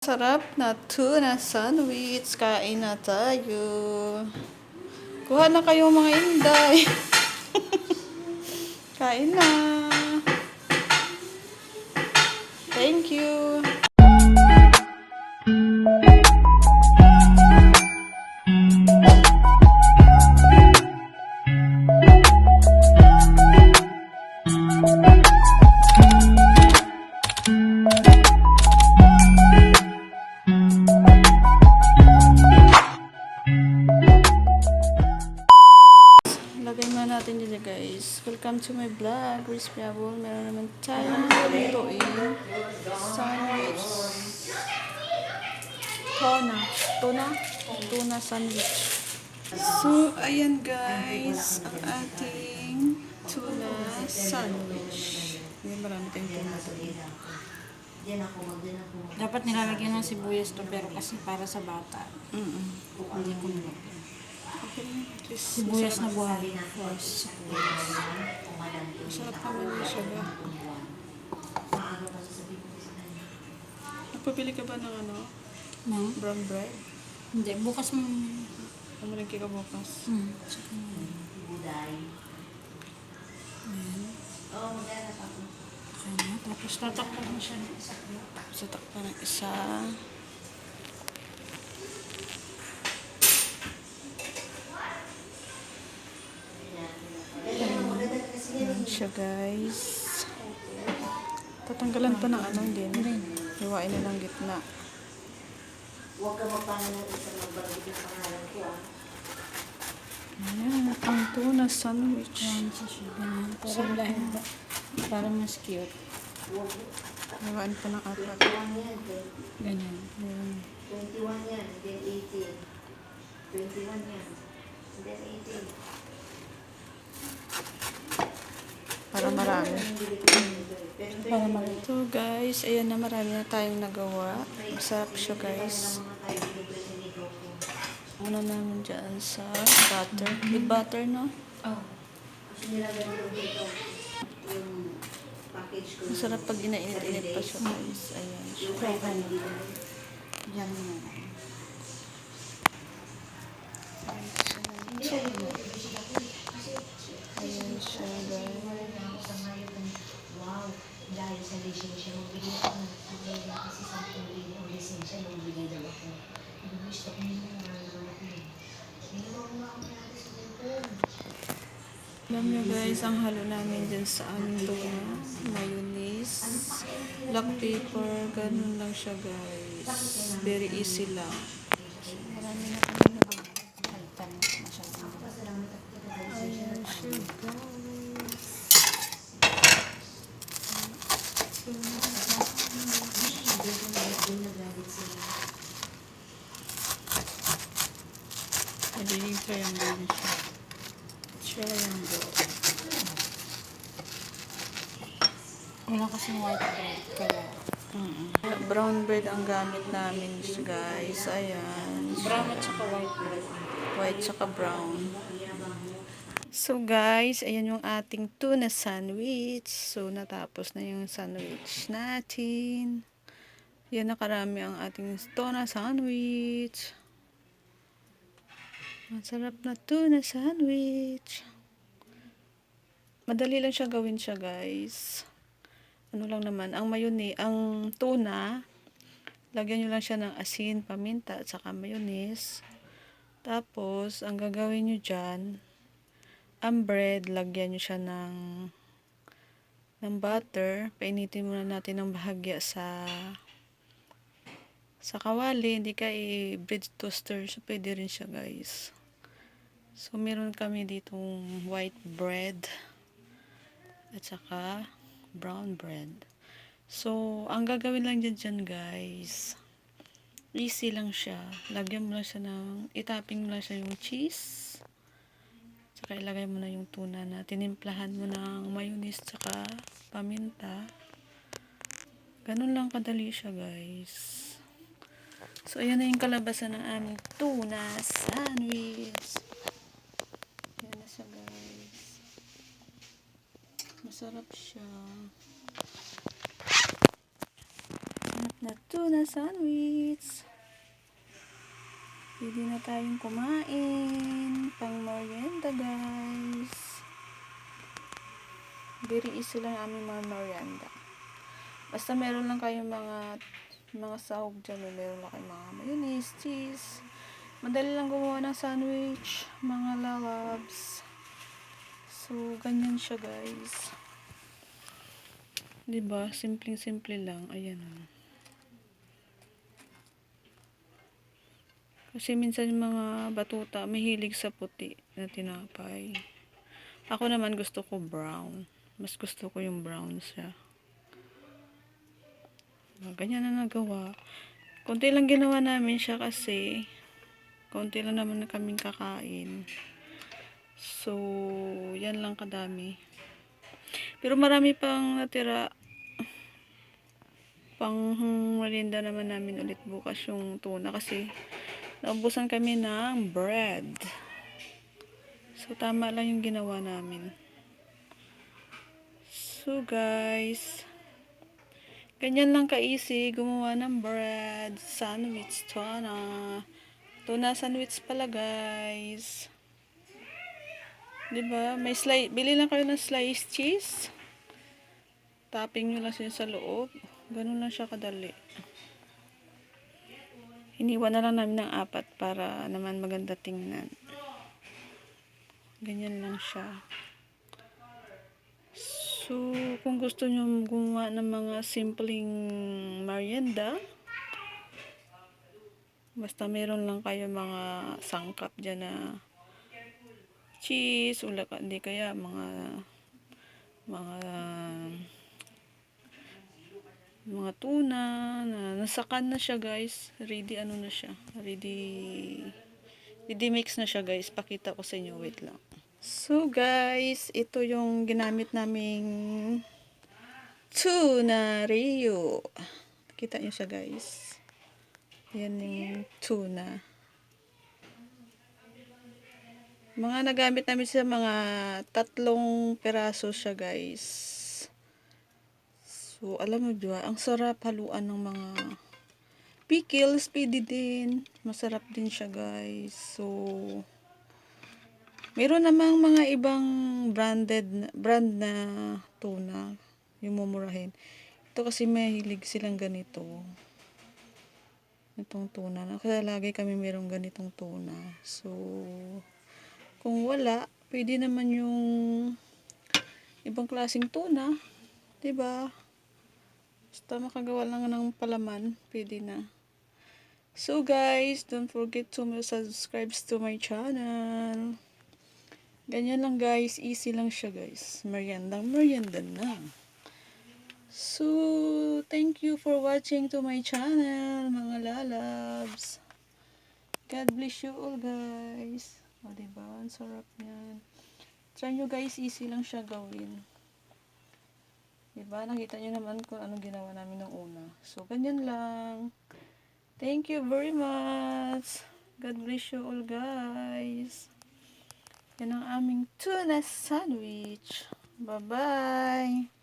Sarap na tuna sandwich. Kain na tayo. Kuha na kayo mga inday. Kain na. Thank you. Lagay mo natin dito guys. Welcome to my vlog. Crispy Apple. Meron naman tayong lutuin. Sandwich. Tuna sandwich. So, ayan guys. Ang ating tuna sandwich. May marami tayong tuna doon. Dapat nilalagyan ng sibuyas to pero kasi para sa bata. Hindi ko nilagyan. Sibuyas na buhay. Masarap naman yung siya ba? Nagpapili ka ba ng ano? No? Brown bread? Hindi, bukas mo. Amalagay ka bukas. Saka na. Okay na. Tapos tatakpan mo siya. Sa takpan ng isa. Ayan siya guys. Tatanggalan pa ng ano din. Hiwain na ng gitna. Huwag ka magpangalan sa magbanggit ng pangalan ko Ayan, ang tuna sandwich. Yan siya siya. Ganyan. Pero dahil parang mas cute. Hiwain pa ng apat. 21 yan, Ganyan. 21 yan, then 18. 21 yan, then 18. Para marami. Para mag- So guys, ayan na, marami na tayong nagawa. Masarap siya guys. Ano namin dyan sa butter. With butter, no? Oh. Kasi nilagay ko dito yung package ko. Masarap pag inainit-init pa siya guys. Ayan siya. Yung kaya kanina. Diyan mo na. Ayan siya guys. Wow, dahil sa lisensya, magbigay ako ng bigay na kasi 10 billion ang lisensya nung bigay daw ako. Gusto ko nila na naman ako eh. Ginawa ko nga ako natin sa cellphone. Alam nyo guys, ang halo namin dyan sa aming tuna. Mayonnaise, black pepper, ganun lang siya guys. Very easy lang. Marami na kami nagawa. Haltan masyadong. Ayan siya guys. Nagiging triangle din siya. Triangle. Wala kasing white bread. Kaya Brown bread ang gamit namin guys. Ayan. brown at saka white bread. White tsaka brown. So guys, ayan yung ating tuna sandwich. So natapos na yung sandwich natin. Yan, nakarami ang ating tuna sandwich. Masarap na tuna sandwich. Madali lang siya gawin siya guys. Ano lang naman, ang mayonnaise, ang tuna, lagyan nyo lang siya ng asin, paminta, at saka mayonnaise. Tapos, ang gagawin nyo dyan, ang bread, lagyan nyo siya ng butter. Painitin muna natin ng bahagya sa kawali. Hindi ka i-bread toaster. So, pwede rin siya guys. So, meron kami ditong white bread at saka brown bread. So, ang gagawin lang dyan guys, easy lang siya. Lagyan mo lang siya itaping mo lang siya yung cheese. Saka ilagay mo na yung tuna na tinimplahan mo ng mayonnaise saka paminta. Ganun lang kadali siya guys. So, ayan na yung kalabasan ng aming tuna sandwich. Ayan na siya guys. Masarap siya. na tuna sandwich. Pwede na tayong kumain. Pang merienda, guys. Very easy lang ang aming mga merienda. Basta meron lang kayong mga sahog dyan. Meron lang kayong mga mayonnaise, cheese. Madali lang gumawa ng sandwich, mga lalabs. So, ganyan siya, guys. Diba? Simpleng-simple lang. Ayan. Kasi minsan yung mga batuta, mahilig sa puti na tinapay. Ako naman gusto ko brown. Mas gusto ko yung brown siya. Ganyan na nagawa. Konti lang ginawa namin siya kasi konti lang naman na kaming kakain. So, yan lang kadami. Pero marami pang natira. Pang merienda naman namin ulit bukas yung tuna kasi naubusan kami ng bread. So, tama lang yung ginawa namin. So, guys, ganyan lang ka-easy gumawa ng bread, sandwich, tuna. Tuna sandwich pala, guys. Diba? Bili lang kayo ng sliced cheese. Topping nyo lang siya sa loob. Ganun lang siya kadali. Iniwan na lang namin ng 4 para naman maganda tingnan. Ganyan lang siya. So, kung gusto nyo gumawa ng mga simpleng merienda, basta meron lang kayo mga sangkap dyan na cheese, hindi kaya mga tuna na nasakan na siya, guys. Ready na siya. Ready mix na siya, guys. Pakita ko sa inyo. Wait lang. So, guys, ito yung ginamit naming tuna Rio. Kita nyo siya, guys. Yan yung tuna. Mga nagamit namin sa mga 3 peraso siya, guys. So, alam mo ba, ang sarap haluan ng mga pickles, pwede din. Masarap din siya, guys. So, meron namang mga ibang brand na tuna. Yung mumurahin. Ito kasi mahilig silang ganito. Itong tuna. Kaya lagi kami merong ganitong tuna. So, kung wala, pwede naman yung ibang klaseng tuna. Diba? Basta makagawa lang ng palaman, pwede na. So guys, don't forget to subscribe to my channel. Ganyan lang, guys, easy lang siya, guys. Merienda na. So, thank you for watching to my channel, mga lalabs. God bless you all, guys. O, diba? Ang sarap niyan. Try nyo, guys, easy lang siya gawin. Diba? Nakita nyo naman kung anong ginawa namin nung una. So, ganyan lang. Thank you very much. God bless you all, guys. Yan ang aming tuna sandwich. Bye-bye.